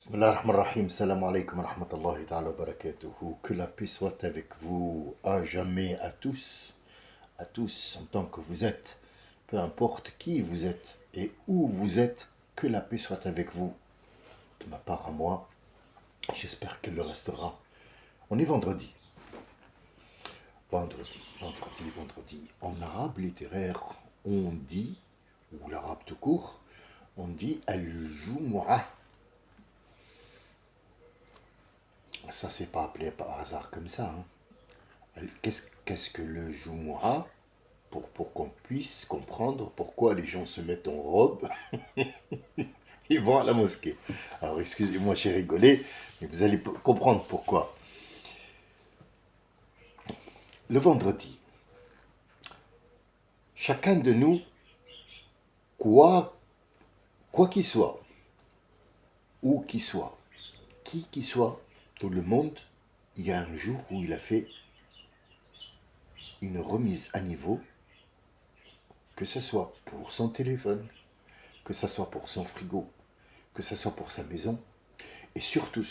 Bismillah ar-Rahman ar-Rahim, salam alaikum wa rahmatullahi ta'ala wa barakatuhu. Que la paix soit avec vous à jamais, à tous en tant que vous êtes, peu importe qui vous êtes et où vous êtes, que la paix soit avec vous. De ma part à moi, j'espère qu'elle le restera. On est vendredi. Vendredi. En arabe littéraire, on dit, ou l'arabe tout court, on dit al-Jumu'ah. Ça, c'est pas appelé par hasard comme ça. Qu'est-ce que le Jumu'ah pour qu'on puisse comprendre pourquoi les gens se mettent en robe et vont à la mosquée. Alors, excusez-moi, j'ai rigolé, mais vous allez comprendre pourquoi. Le vendredi, chacun de nous, quoi qu'il soit, où qu'il soit, qui soit, dans le monde, il y a un jour où il a fait une remise à niveau, que ce soit pour son téléphone, que ce soit pour son frigo, que ce soit pour sa maison, et surtout,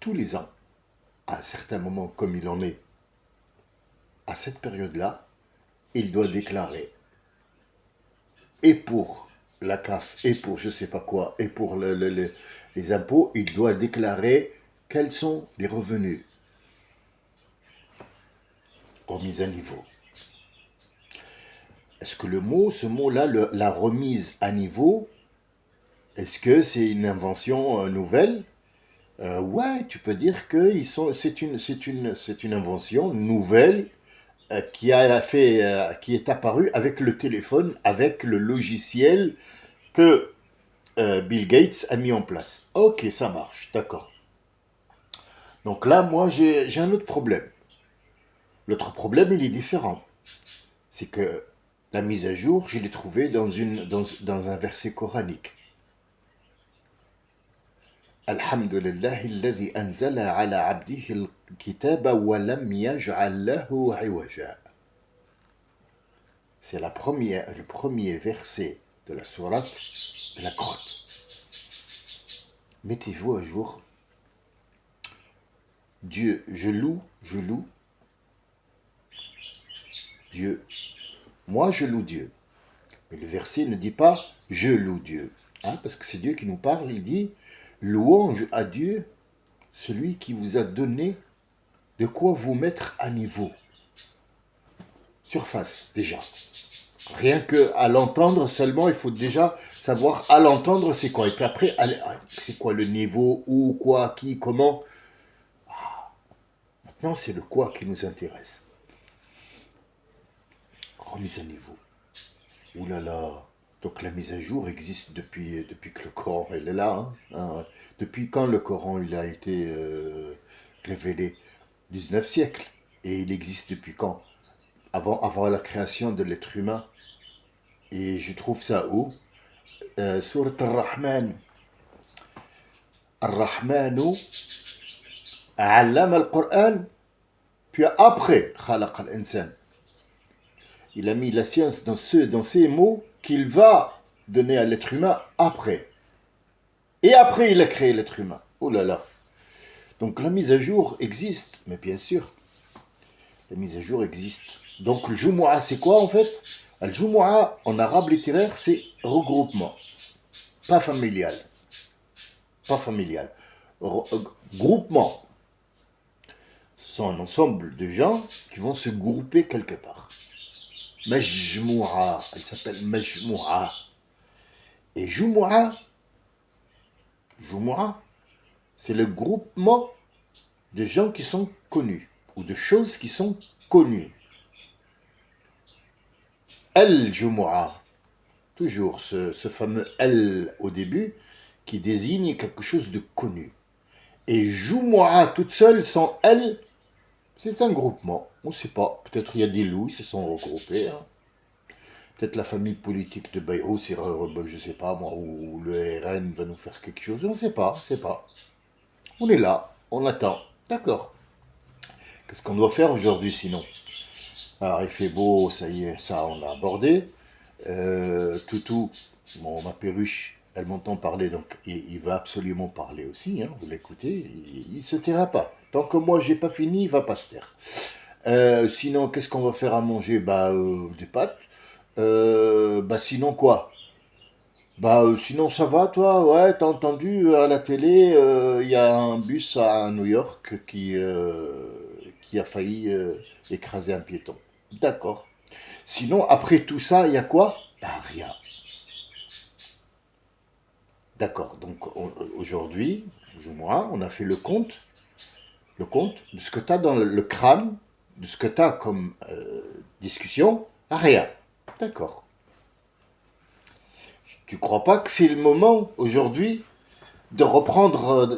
tous les ans, à un certain moment comme il en est, à cette période-là, il doit déclarer, et pour la CAF, et pour je sais pas quoi, et pour les impôts, il doit déclarer quels sont les revenus remis à niveau. Est-ce que ce mot-là, la remise à niveau, est-ce que c'est une invention nouvelle? Ouais, tu peux dire que c'est une invention nouvelle qui est apparue avec le téléphone, avec le logiciel que Bill Gates a mis en place. Ok, ça marche, d'accord. Donc là, moi, j'ai un autre problème. L'autre problème, il est différent. C'est que la mise à jour, je l'ai trouvée dans un verset coranique. Alhamdulillah alladhi anzala ala abdihi al-kitaba wa lam yaj'al lahu iwaja. C'est le premier verset de la sourate de la grotte. Mettez-vous à jour. Dieu, je loue Dieu. Moi, je loue Dieu. Mais le verset ne dit pas je loue Dieu. Parce que c'est Dieu qui nous parle. Il dit louange à Dieu, celui qui vous a donné de quoi vous mettre à niveau. Surface, déjà. Rien que à l'entendre seulement, il faut déjà savoir à l'entendre c'est quoi. Et puis après, c'est quoi le niveau, où, quoi, qui, comment. Maintenant, c'est le quoi qui nous intéresse. Remise à niveau. Ouh là là. Donc la mise à jour existe depuis que le Coran il est là. Depuis quand le Coran il a été révélé? 19e siècle. Et il existe depuis quand? Avant la création de l'être humain. Et je trouve ça où? Surat Ar-Rahman. Ar-Rahmanu allama al-Qur'an. Puis après, khalaq al-insan. Il a mis la science dans ces mots qu'il va donner à l'être humain après. Et après, il a créé l'être humain. Oh là là. Donc la mise à jour existe, mais bien sûr, la mise à jour existe. Donc le Jumu'ah, c'est quoi en fait? Le Jumu'ah, en arabe littéraire, c'est regroupement. Pas familial. Pas familial. Groupement. Ce sont un ensemble de gens qui vont se grouper quelque part. Majmu'a, elle s'appelle Majmu'a. Et Jumu'ah, c'est le groupement de gens qui sont connus, ou de choses qui sont connues. Al-Jumu'ah, toujours ce fameux Al au début, qui désigne quelque chose de connu. Et Jumu'ah toute seule, sans Al, c'est un groupement. On ne sait pas, peut-être il y a des loups, ils se sont regroupés. Peut-être la famille politique de Bayrou, je ne sais pas moi, ou le RN va nous faire quelque chose, on ne sait pas, On est là, on attend, d'accord. Qu'est-ce qu'on doit faire aujourd'hui sinon? Alors il fait beau, ça y est, ça on a abordé. Toutou, ma perruche, Elle m'entend parler, donc il va absolument parler aussi, hein, vous l'écoutez, il se taira pas. Tant que moi j'ai pas fini, il va pas se taire. Sinon, qu'est-ce qu'on va faire à manger? Bah, des pâtes. Bah, sinon quoi? Bah, sinon ça va, toi? Ouais, t'as entendu à la télé, il y a un bus à New York qui a failli écraser un piéton. D'accord. Sinon, après tout ça, il y a quoi? Bah, rien. D'accord. Donc, aujourd'hui, moi, on a fait le compte de ce que tu as dans le crâne, de ce que tu as comme discussion, à rien. D'accord. Tu crois pas que c'est le moment, aujourd'hui, de reprendre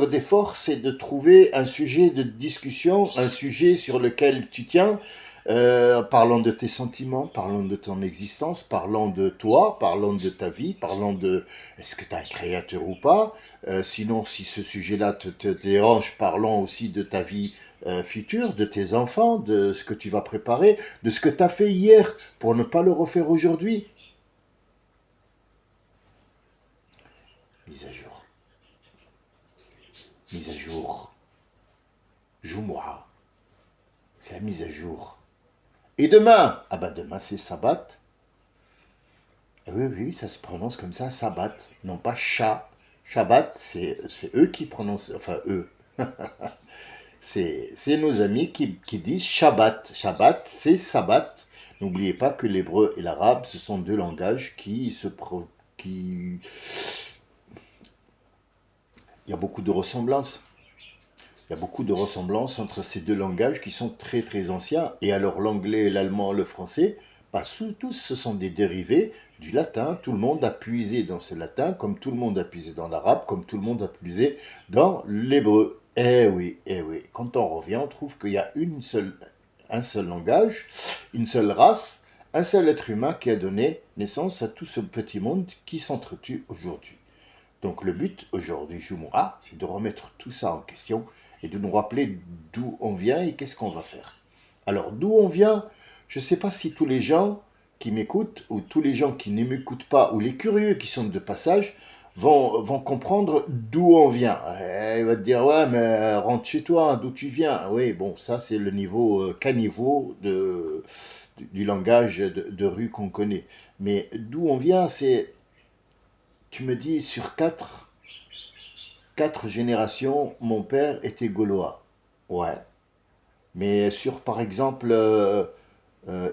des forces et de trouver un sujet de discussion, un sujet sur lequel tu tiens, parlons de tes sentiments, parlons de ton existence, parlons de toi, parlons de ta vie, parlons de est-ce que tu as un créateur ou pas. Sinon, si ce sujet-là te dérange, parlons aussi de ta vie future, de tes enfants, de ce que tu vas préparer, de ce que tu as fait hier pour ne pas le refaire aujourd'hui. Mise à jour, mise à jour, joue-moi. C'est la mise à jour. Et demain? Ah bah demain c'est sabbat. Eh oui, oui, ça se prononce comme ça, sabbat. Non pas chat. Shabbat, c'est eux qui prononcent, enfin eux. C'est nos amis qui disent Shabbat. Shabbat, c'est sabbat. N'oubliez pas que l'hébreu et l'arabe, ce sont deux langages qui... Il y a beaucoup de ressemblances. Il y a beaucoup de ressemblances entre ces deux langages qui sont très très anciens. Et alors l'anglais, l'allemand, le français, bah, tous ce sont des dérivés du latin. Tout le monde a puisé dans ce latin, comme tout le monde a puisé dans l'arabe, comme tout le monde a puisé dans l'hébreu. Eh oui, eh oui. Quand on revient, on trouve qu'il y a un seul langage, une seule race, un seul être humain qui a donné naissance à tout ce petit monde qui s'entretue aujourd'hui. Donc le but aujourd'hui, Jumura, c'est de remettre tout ça en question et de nous rappeler d'où on vient et qu'est-ce qu'on va faire. Alors d'où on vient, je ne sais pas si tous les gens qui m'écoutent ou tous les gens qui ne m'écoutent pas ou les curieux qui sont de passage vont comprendre d'où on vient. Il va te dire ouais mais rentre chez toi, d'où tu viens. Oui bon ça c'est le niveau caniveau du langage de rue qu'on connaît. Mais d'où on vient c'est tu me dis, sur quatre générations, mon père était gaulois. Ouais. Mais sur, par exemple,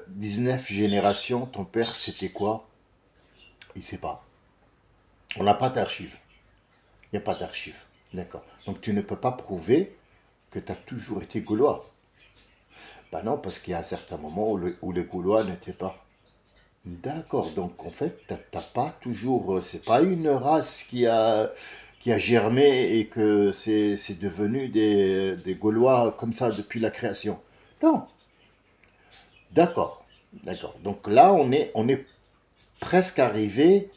19 générations, ton père, c'était quoi? Il sait pas. On n'a pas d'archives. Il n'y a pas d'archives. D'accord. Donc tu ne peux pas prouver que tu as toujours été gaulois. Ben non, parce qu'il y a un certain moment où les Gaulois n'étaient pas. D'accord, donc en fait, t'as pas toujours, c'est pas une race qui a germé et que c'est devenu des Gaulois comme ça depuis la création. Non, d'accord, d'accord. Donc là, on est presque arrivé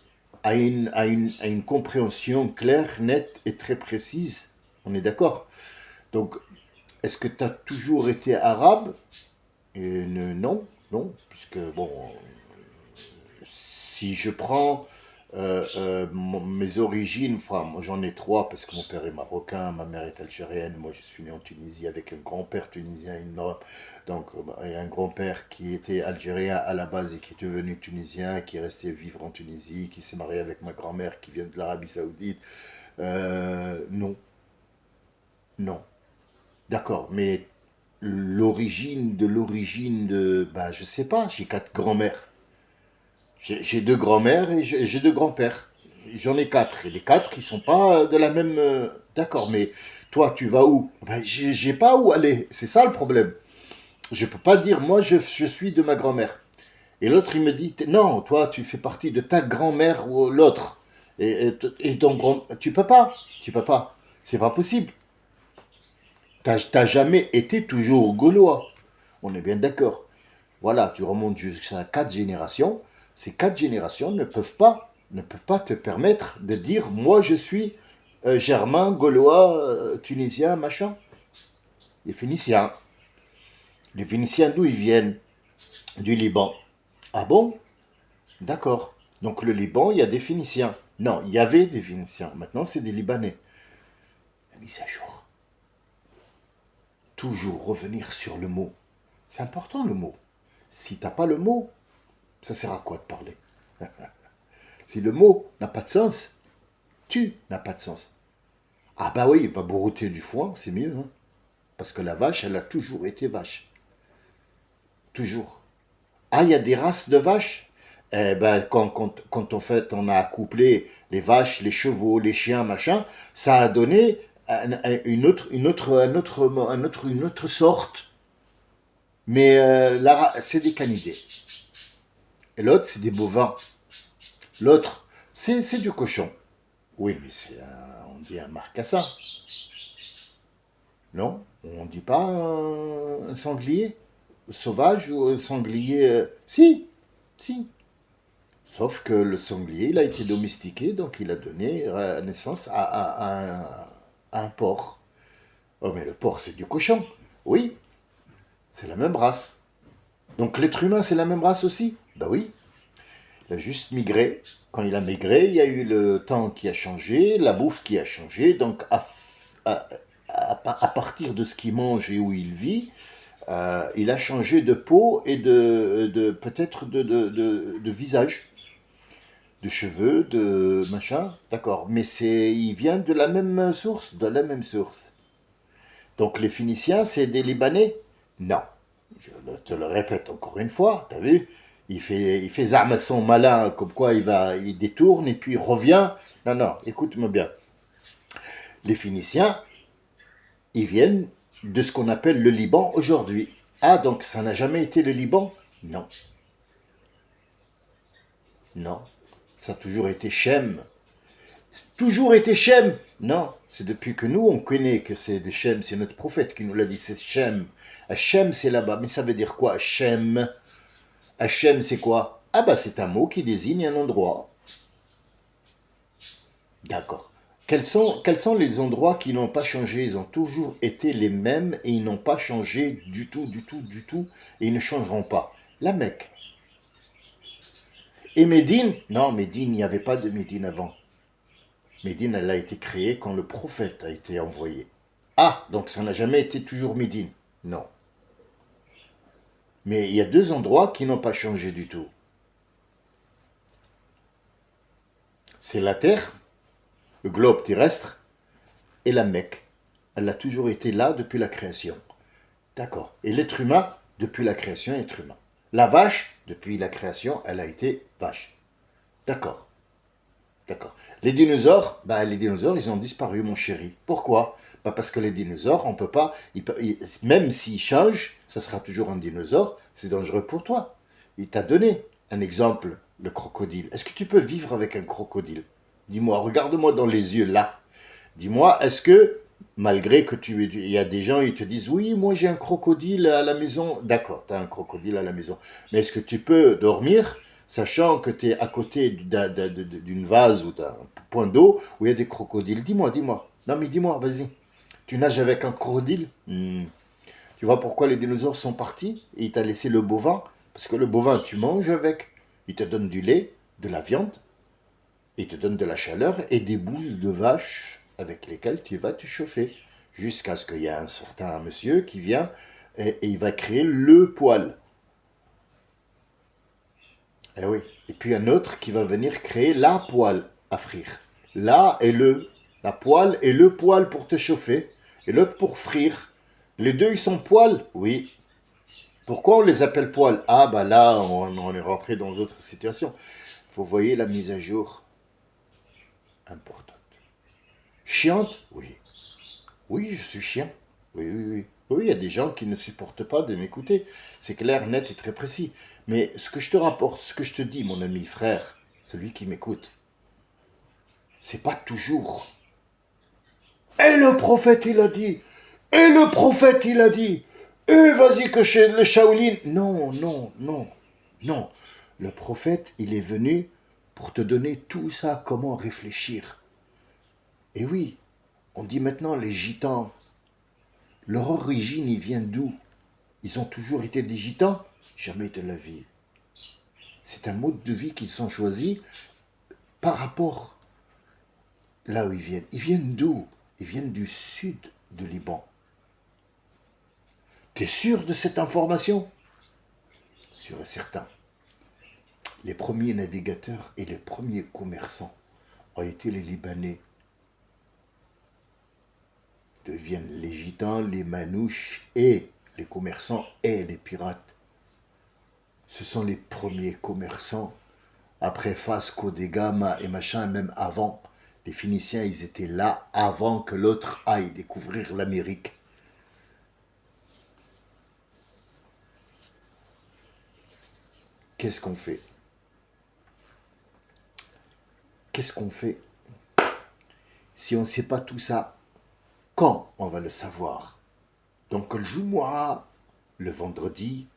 à une compréhension claire, nette et très précise. On est d'accord. Donc, est-ce que tu as toujours été arabe? Et non, non, puisque bon, si je prends mes origines, enfin, moi j'en ai trois parce que mon père est marocain, ma mère est algérienne, moi je suis né en Tunisie avec un grand-père tunisien énorme, donc et un grand-père qui était algérien à la base et qui est devenu tunisien, qui est resté vivre en Tunisie, qui s'est marié avec ma grand-mère qui vient de l'Arabie Saoudite. Non, non. D'accord, mais l'origine de, bah je sais pas, j'ai quatre grands-mères. J'ai deux grands-mères et j'ai deux grands-pères. J'en ai quatre. Et les quatre, ils sont pas de la même. D'accord, mais toi, tu vas où? Ben, j'ai pas où aller. C'est ça le problème. Je peux pas dire, moi, je suis de ma grand-mère. Et l'autre, il me dit, non, toi, tu fais partie de ta grand-mère ou l'autre. Et ton grand. Tu peux pas. Tu peux pas. C'est pas possible. T'as jamais été toujours gaulois. On est bien d'accord. Voilà, tu remontes jusqu'à quatre générations. Ces quatre générations ne peuvent pas te permettre de dire moi je suis germain, gaulois, tunisien, machin. Les Phéniciens. Les Phéniciens d'où ils viennent? Du Liban. Ah bon? D'accord. Donc le Liban, il y a des Phéniciens. Non, il y avait des Phéniciens. Maintenant, c'est des Libanais. La mise à jour. Toujours revenir sur le mot. C'est important le mot. Si t'as pas le mot, ça sert à quoi de parler? Si le mot n'a pas de sens, tu n'as pas de sens. Ah bah oui, il va brouter du foin, c'est mieux. Hein. Parce que la vache, elle a toujours été vache. Toujours. Ah, il y a des races de vaches. Eh ben, quand en fait on a accouplé les vaches, les chevaux, les chiens, machin, ça a donné une autre sorte. Mais là, c'est des canidés. Et l'autre, c'est des bovins. L'autre, c'est du cochon. Oui, mais on dit un marcassin. Non, on dit pas un sanglier sauvage ou un sanglier. Si, si. Sauf que le sanglier, il a été domestiqué, donc il a donné naissance à un porc. Oh, mais le porc, c'est du cochon. Oui, c'est la même race. Donc l'être humain, c'est la même race aussi. Ben oui, il a juste migré. Quand il a migré, il y a eu le temps qui a changé, la bouffe qui a changé. Donc à, à partir de ce qu'il mange et où il vit, il a changé de peau et peut-être de visage, de cheveux, de machin, d'accord. Mais il vient de la même source, de la même source. Donc les Phéniciens, c'est des Libanais? Non. Je te le répète encore une fois, t'as vu? Il fait z'arme son malin, comme quoi il détourne et puis il revient. Non, non, écoute-moi bien. Les Phéniciens, ils viennent de ce qu'on appelle le Liban aujourd'hui. Ah, donc ça n'a jamais été le Liban? Non. Non. Ça a toujours été Shem. Toujours été Shem. Non, c'est depuis que nous, on connaît que c'est des Shem, c'est notre prophète qui nous l'a dit, c'est Shem. Hachem, c'est là-bas. Mais ça veut dire quoi, Hachem? Hachem, c'est quoi? Ah bah c'est un mot qui désigne un endroit. D'accord. Quels sont les endroits qui n'ont pas changé? Ils ont toujours été les mêmes et ils n'ont pas changé du tout, du tout, du tout. Et ils ne changeront pas. La Mecque. Et Médine? Non, Médine, il n'y avait pas de Médine avant. Médine, elle a été créée quand le prophète a été envoyé. Ah, donc ça n'a jamais été toujours Médine. Non. Mais il y a deux endroits qui n'ont pas changé du tout. C'est la Terre, le globe terrestre, et la Mecque. Elle a toujours été là depuis la création. D'accord. Et l'être humain, depuis la création, être humain. La vache, depuis la création, elle a été vache. D'accord. D'accord. Les dinosaures, ils ont disparu, mon chéri. Pourquoi? Bah parce que les dinosaures, on peut pas, même s'ils changent, ça sera toujours un dinosaure, c'est dangereux pour toi. Il t'a donné un exemple, le crocodile. Est-ce que tu peux vivre avec un crocodile? Dis-moi, regarde-moi dans les yeux là. Dis-moi, est-ce que, malgré que il y a des gens, ils te disent, oui, moi j'ai un crocodile à la maison. D'accord, tu as un crocodile à la maison. Mais est-ce que tu peux dormir, sachant que tu es à côté d'une vase ou d'un point d'eau où il y a des crocodiles? Dis-moi, dis-moi. Non, mais dis-moi, vas-y. Tu nages avec un crocodile? Tu vois pourquoi les dinosaures sont partis et il t'a laissé le bovin? Parce que le bovin, tu manges avec. Il te donne du lait, de la viande, il te donne de la chaleur et des bouses de vache avec lesquelles tu vas te chauffer. Jusqu'à ce qu'il y ait un certain monsieur qui vient et il va créer le poêle. Eh oui. Et puis un autre qui va venir créer la poêle à frire. Là et le. La poêle et le poêle pour te chauffer. Et l'autre pour frire. Les deux, ils sont poêles? Oui. Pourquoi on les appelle poêles? Ah, bah là, on est rentré dans d'autres situations. Vous voyez la mise à jour importante. Chiante? Oui. Oui, je suis chiant. Oui, oui, oui. Oui, il y a des gens qui ne supportent pas de m'écouter. C'est clair, net et très précis. Mais ce que je te rapporte, ce que je te dis, mon ami, frère, celui qui m'écoute, c'est pas toujours. Et le prophète, il a dit. Et le prophète, il a dit. Et vas-y que chez le Shaolin. Non, non, non, non. Le prophète, il est venu pour te donner tout ça, comment réfléchir. Et oui, on dit maintenant les gitans. Leur origine, ils viennent d'où? Ils ont toujours été des gitans? Jamais de la vie. C'est un mode de vie qu'ils ont choisi par rapport là où ils viennent. Ils viennent d'où? Ils viennent du sud de Liban. T'es sûr de cette information? Sûr et certain. Les premiers navigateurs et les premiers commerçants ont été les Libanais. Deviennent les gitans, les manouches et les commerçants et les pirates. Ce sont les premiers commerçants. Après Vasco de Gama et machin, même avant, les Phéniciens, ils étaient là avant que l'autre aille découvrir l'Amérique. Qu'est-ce qu'on fait? Qu'est-ce qu'on fait si on ne sait pas tout ça? Quand on va le savoir? Donc le Jumu'ah, le vendredi,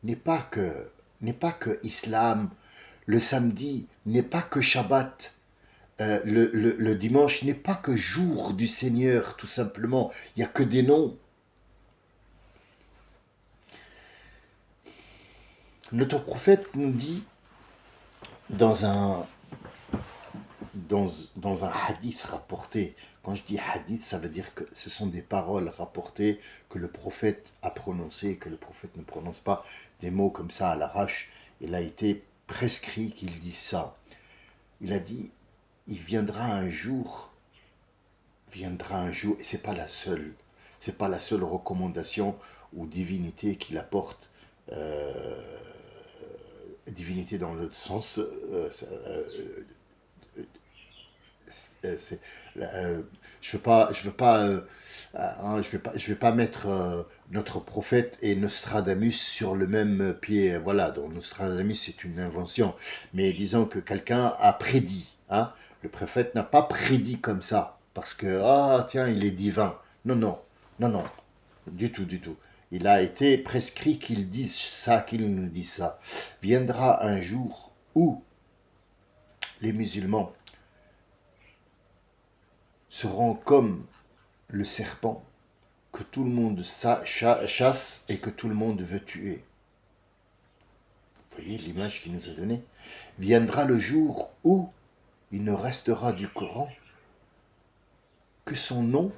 n'est pas que Islam. Le samedi n'est pas que Shabbat. Le dimanche n'est pas que jour du Seigneur, tout simplement. Il n'y a que des noms. Notre prophète nous dit dans un, dans un hadith rapporté, quand je dis hadith, ça veut dire que ce sont des paroles rapportées que le prophète a prononcées, que le prophète ne prononce pas des mots comme ça à l'arrache. Il a été prescrit qu'il dise ça. Il a dit, il viendra un jour, et c'est pas la seule recommandation ou divinité qu'il apporte, divinité dans le sens, c'est, je veux pas mettre notre prophète et Nostradamus sur le même pied. Voilà, donc Nostradamus c'est une invention, mais disons que quelqu'un a prédit. Hein, le prophète n'a pas prédit comme ça parce que ah tiens il est divin. Non non non non du tout du tout. Il a été prescrit qu'il dise ça, qu'il nous dise ça. Viendra un jour où les musulmans seront comme le serpent que tout le monde chasse et que tout le monde veut tuer. Vous voyez l'image qu'il nous a donnée? Viendra le jour où il ne restera du Coran que son nom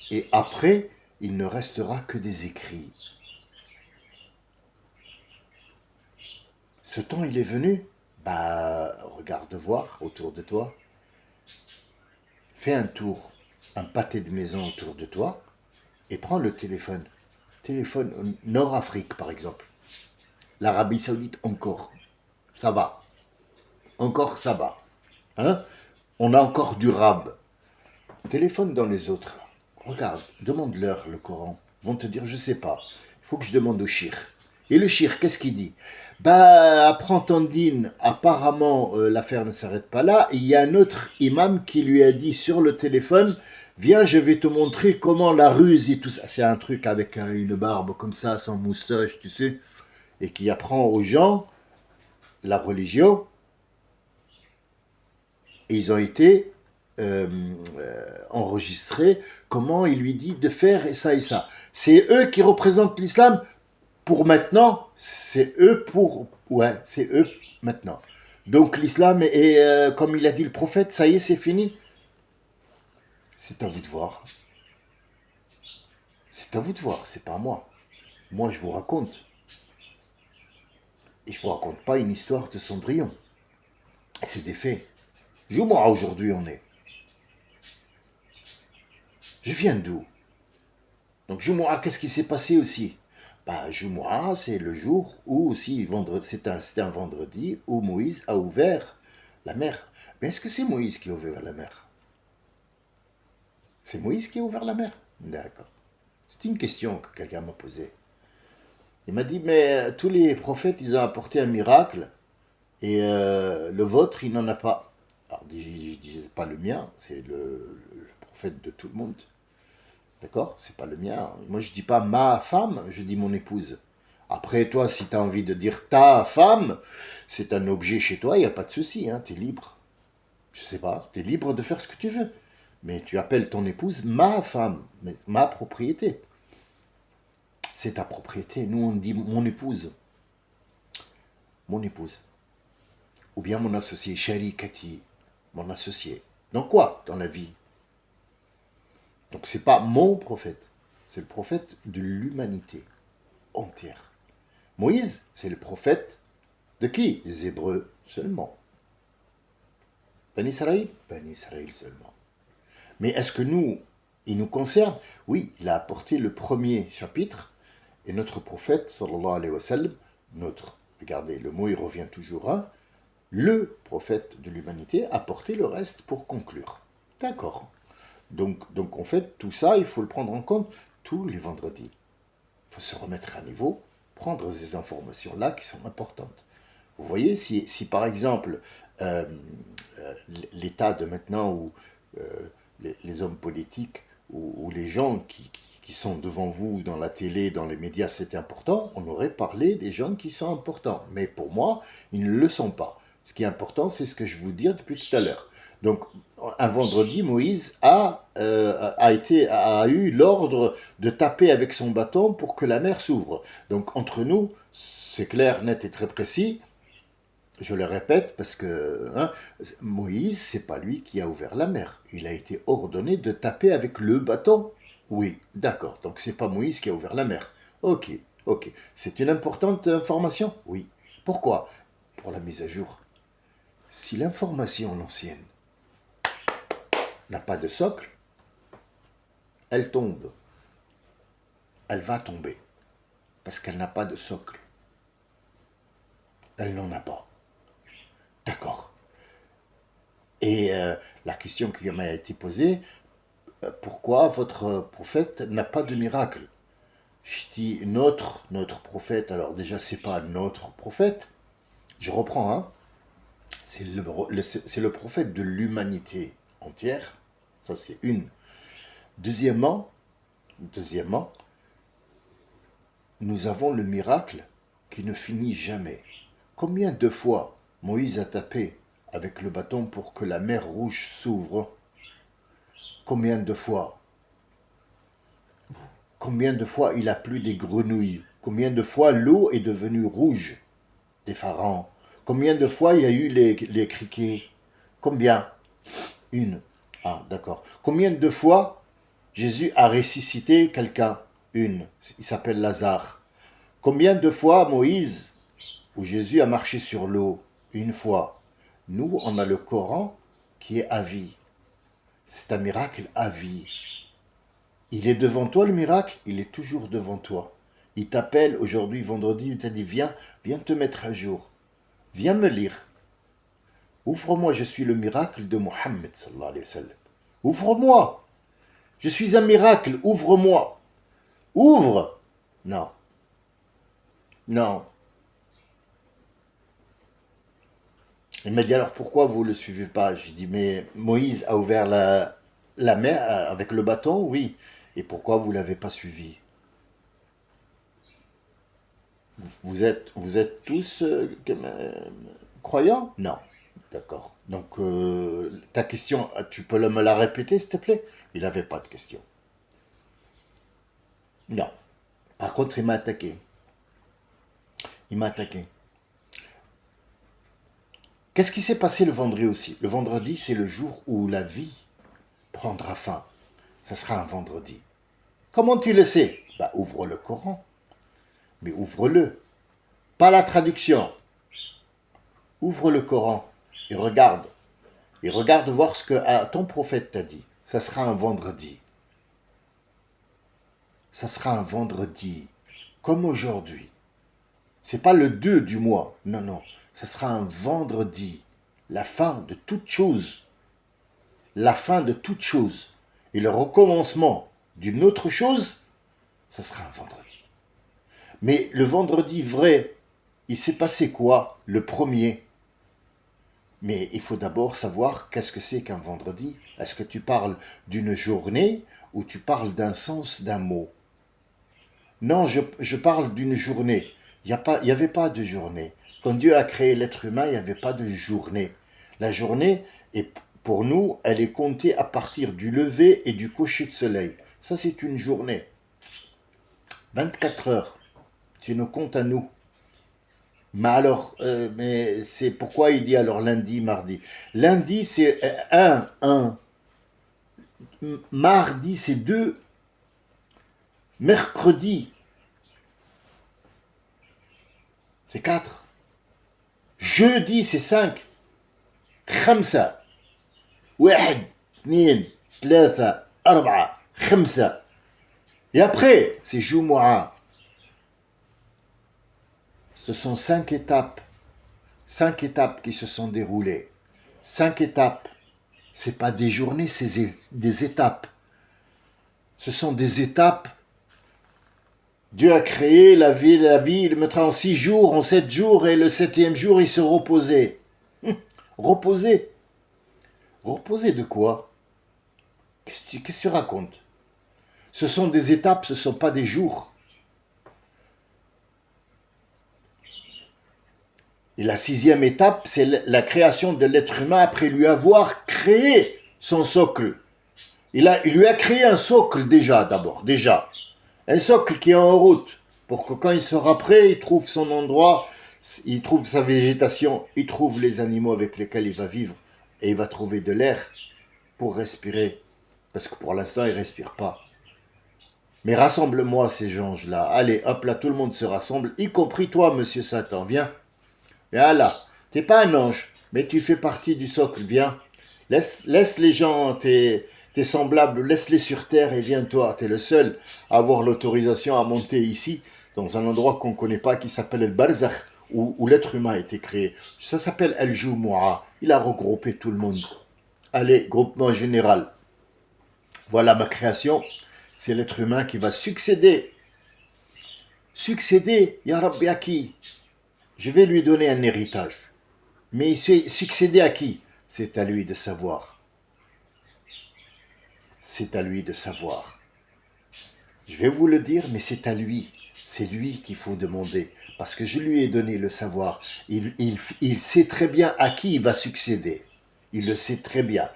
et après il ne restera que des écrits. Ce temps il est venu? Bah regarde voir autour de toi. Fais un tour, un pâté de maison autour de toi et prends le téléphone. Téléphone Nord-Afrique par exemple. L'Arabie Saoudite encore. Ça va. Encore ça va. Hein? On a encore du rab. Téléphone dans les autres. Regarde, demande-leur le Coran. Ils vont te dire, je sais pas. Il faut que je demande au shir. Et le shir, qu'est-ce qu'il dit? Bah, apprends ton dîne. Apparemment, l'affaire ne s'arrête pas là. Et il y a un autre imam qui lui a dit sur le téléphone, viens, je vais te montrer comment la ruse et tout ça. C'est un truc avec une barbe comme ça, sans moustache, tu sais. Et qui apprend aux gens la religion. Et ils ont été enregistrés comment il lui dit de faire et ça et ça. C'est eux qui représentent l'islam pour maintenant. C'est eux pour... Ouais, c'est eux maintenant. Donc l'islam est, comme il a dit le prophète, ça y est, c'est fini. C'est à vous de voir. C'est à vous de voir, c'est pas moi. Moi, je vous raconte. Et je vous raconte pas une histoire de Cendrillon. C'est des faits. Joue-moi aujourd'hui, on est. Je viens d'où? Donc Jumu'ah, qu'est-ce qui s'est passé aussi? Bah, Jumu'ah, c'est le jour où aussi, c'est un vendredi où Moïse a ouvert la mer. Mais est-ce que c'est Moïse qui a ouvert la mer? C'est Moïse qui a ouvert la mer? D'accord. C'est une question que quelqu'un m'a posée. Il m'a dit, mais tous les prophètes, ils ont apporté un miracle et le vôtre, il n'en a pas. Alors, je dis, c'est pas le mien, c'est le prophète de tout le monde. D'accord? C'est pas le mien. Moi, je dis pas ma femme, je dis mon épouse. Après, toi, si tu as envie de dire ta femme, c'est un objet chez toi, il n'y a pas de souci, hein, tu es libre. Je sais pas, tu es libre de faire ce que tu veux. Mais tu appelles ton épouse ma femme, ma propriété. C'est ta propriété. Nous, on dit mon épouse. mon épouse. Ou bien mon associé, Sharikati, mon associé. Dans quoi? Dans la vie. Donc c'est pas mon prophète, c'est le prophète de l'humanité entière. Moïse, c'est le prophète de qui? Les Hébreux seulement. Ben Israël? Ben Israël seulement. Mais est-ce que nous, il nous concerne? Oui, il a apporté le premier chapitre, et notre prophète, sallallahu alayhi wa sallam, regardez, le mot il revient toujours à, le prophète de l'humanité a apporté le reste pour conclure. D'accord. Donc en fait, tout ça, il faut le prendre en compte tous les vendredis. Il faut se remettre à niveau, prendre ces informations-là qui sont importantes. Vous voyez, si par exemple, euh, l'état de maintenant où les hommes politiques ou les gens qui sont devant vous dans la télé, dans les médias, c'est important, on aurait parlé des gens qui sont importants. Mais pour moi, ils ne le sont pas. Ce qui est important, c'est ce que je vous dis depuis tout à l'heure. Donc, un vendredi, Moïse a eu l'ordre de taper avec son bâton pour que la mer s'ouvre. Donc, entre nous, c'est clair, net et très précis. Je le répète parce que Moïse, c'est pas lui qui a ouvert la mer. Il a été ordonné de taper avec le bâton. Oui, d'accord. Donc c'est pas Moïse qui a ouvert la mer. Ok, ok. C'est une importante information. Oui. Pourquoi? Pour la mise à jour. Si l'information l'ancienne n'a pas de socle, elle tombe. Elle va tomber parce qu'elle n'a pas de socle. Elle n'en a pas. D'accord. Et la question qui m'a été posée, pourquoi votre prophète n'a pas de miracle? Je dis notre prophète, alors déjà c'est pas notre prophète, je reprends, hein, c'est le prophète de l'humanité entière, ça c'est une. Deuxièmement, nous avons le miracle qui ne finit jamais. Combien de fois Moïse a tapé avec le bâton pour que la mer rouge s'ouvre? Combien de fois? Combien de fois il a plu des grenouilles? Combien de fois l'eau est devenue rouge des pharaons? Combien de fois il y a eu les criquets? Combien? Une. Ah, d'accord. Combien de fois Jésus a ressuscité quelqu'un? Une. Il s'appelle Lazare. Combien de fois Moïse ou Jésus a marché sur l'eau? Une fois. Nous, on a le Coran qui est à vie. C'est un miracle à vie. Il est devant toi le miracle, il est toujours devant toi. Il t'appelle aujourd'hui, vendredi, il t'a dit viens te mettre à jour. Viens me lire. Ouvre-moi, je suis le miracle de Mohammed sallallahu alayhi wa sallam. Ouvre-moi. Je suis un miracle, ouvre-moi. Ouvre. Non. Non. Il m'a dit alors pourquoi vous ne le suivez pas? Je lui ai dit mais Moïse a ouvert la mer avec le bâton, oui. Et pourquoi vous ne l'avez pas suivi? Vous êtes tous croyants? Non. D'accord. Donc, ta question, tu peux me la répéter, s'il te plaît? Il n'avait pas de question. Non. Par contre, il m'a attaqué. Il m'a attaqué. Qu'est-ce qui s'est passé le vendredi aussi? Le vendredi, c'est le jour où la vie prendra fin. Ça sera un vendredi. Comment tu le sais? Bah, ouvre le Coran. Mais ouvre-le. Pas la traduction. Ouvre le Coran et regarde. Et regarde voir ce que ton prophète t'a dit. Ça sera un vendredi. Ça sera un vendredi. Comme aujourd'hui. C'est pas le 2 du mois. Non, non. Ça sera un vendredi. La fin de toute chose. La fin de toute chose. Et le recommencement d'une autre chose, ça sera un vendredi. Mais le vendredi vrai, il s'est passé quoi le premier? Mais il faut d'abord savoir qu'est-ce que c'est qu'un vendredi. Est-ce que tu parles d'une journée ou tu parles d'un sens d'un mot? Non, je parle d'une journée. Il n'y avait pas de journée. Quand Dieu a créé l'être humain, il n'y avait pas de journée. La journée, pour nous, elle est comptée à partir du lever et du coucher de soleil. Ça, c'est une journée. 24 heures. C'est nos comptes à nous. Mais alors, mais c'est pourquoi il dit alors lundi, mardi. Lundi, c'est un. Mardi, c'est 2. Mercredi, c'est 4. Jeudi, c'est 5. خمسة. واحد اثنين ثلاثة أربعة خمسة. Et après, c'est Jumu'ah. Ce sont 5 étapes. 5 étapes qui se sont déroulées. 5 étapes. C'est pas des journées, c'est des étapes. Ce sont des étapes. Dieu a créé la vie, il le mettra en 6 jours, en 7 jours, et le 7e jour, il se reposait. Reposer. Reposer de quoi? Qu'est-ce que tu racontes? Ce sont des étapes, ce ne sont pas des jours. Et la 6e étape, c'est la création de l'être humain après lui avoir créé son socle. Il lui a créé un socle déjà, d'abord, déjà. Un socle qui est en route, pour que quand il sera prêt, il trouve son endroit, il trouve sa végétation, il trouve les animaux avec lesquels il va vivre, et il va trouver de l'air pour respirer. Parce que pour l'instant, il ne respire pas. Mais rassemble-moi ces anges-là. Allez, hop là, tout le monde se rassemble, y compris toi, monsieur Satan, viens. Viens là. T'es pas un ange, mais tu fais partie du socle, viens. Laisse les gens, tes semblables, laisse-les sur terre et viens toi. T'es le seul à avoir l'autorisation à monter ici, dans un endroit qu'on ne connaît pas, qui s'appelle El Barzakh, où l'être humain a été créé. Ça s'appelle El Jumu'ah. Il a regroupé tout le monde. Allez, groupement général. Voilà ma création. C'est l'être humain qui va succéder. Succéder, Ya Rabbi, à qui? Je vais lui donner un héritage. Mais succéder à qui? C'est à lui de savoir. C'est à lui de savoir. Je vais vous le dire, mais c'est à lui. C'est lui qu'il faut demander. Parce que je lui ai donné le savoir. Il sait très bien à qui il va succéder. Il le sait très bien.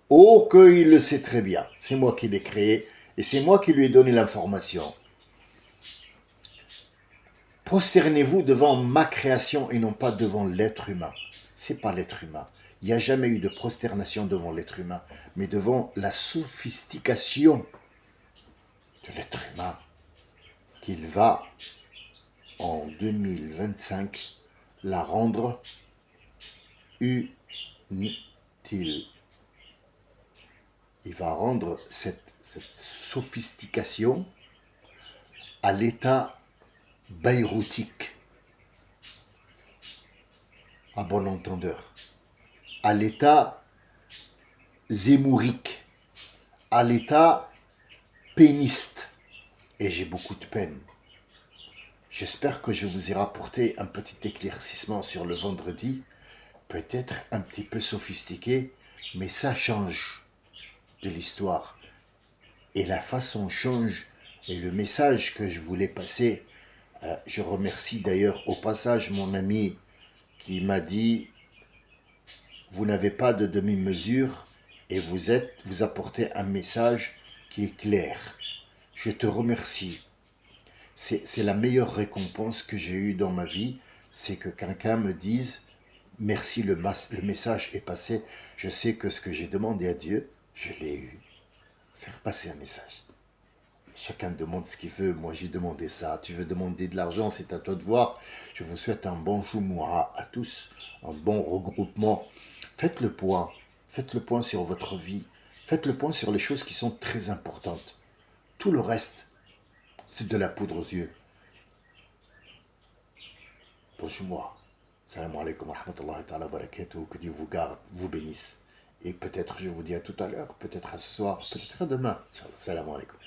Oh, qu'il le sait très bien. C'est moi qui l'ai créé et c'est moi qui lui ai donné l'information. Prosternez-vous devant ma création et non pas devant l'être humain. C'est pas l'être humain. Il n'y a jamais eu de prosternation devant l'être humain, mais devant la sophistication de l'être humain qu'il va, en 2025, la rendre inutile. Il va rendre cette sophistication à l'état beyroutique, à bon entendeur, à l'état zémourique, à l'état péniste. Et j'ai beaucoup de peine. J'espère que je vous ai rapporté un petit éclaircissement sur le vendredi, peut-être un petit peu sophistiqué, mais ça change de l'histoire. Et la façon change, et le message que je voulais passer, je remercie d'ailleurs au passage mon ami qui m'a dit « Vous n'avez pas de demi-mesure et vous apportez un message qui est clair. » Je te remercie. C'est la meilleure récompense que j'ai eue dans ma vie, c'est que quelqu'un me dise « Merci, le message est passé. Je sais que ce que j'ai demandé à Dieu, je l'ai eu. » Faire passer un message. Chacun demande ce qu'il veut. Moi, j'ai demandé ça. Tu veux demander de l'argent, c'est à toi de voir. Je vous souhaite un bon Jumu'ah à tous, un bon regroupement. Faites le point. Faites le point sur votre vie. Faites le point sur les choses qui sont très importantes. Tout le reste, c'est de la poudre aux yeux. Bon Jumu'ah. Salam alaikum wa rahmatullahi wa barakatuh. Que Dieu vous garde, vous bénisse. Et peut-être, je vous dis à tout à l'heure, peut-être à ce soir, peut-être à demain. Salam alaikum.